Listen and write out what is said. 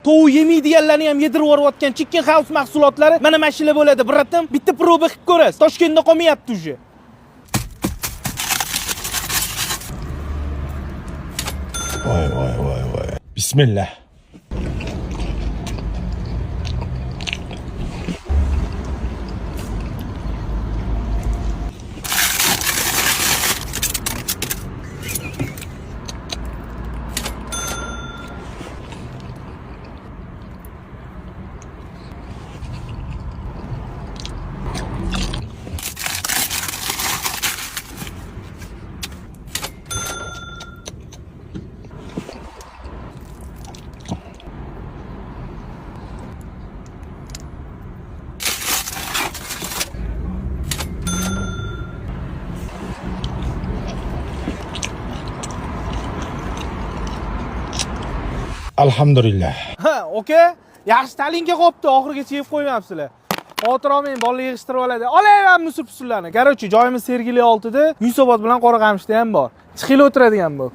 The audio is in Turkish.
Tovuq yemaydiganlarni ham yedirib yuborayotgan chicken house mahsulotlari mana mashina bo'ladi. Bratim, bitta proba qilib ko'rasiz. Toshkentda qolmayapti uje. Voy. Bismillah. Alhamdulillah. Ha, okay. Yaxshi talinga qopti, oxirigacha yeb qo'ymayapsizlar. Xotir olmang, bolalar yig'ishtirib oladi. Olayapmiz pullarni. Qarochi, joyimiz Sergeli 6da, Yunusobod bilan Qoraqamishda ham bor. Chiqib o'tiradigan bu.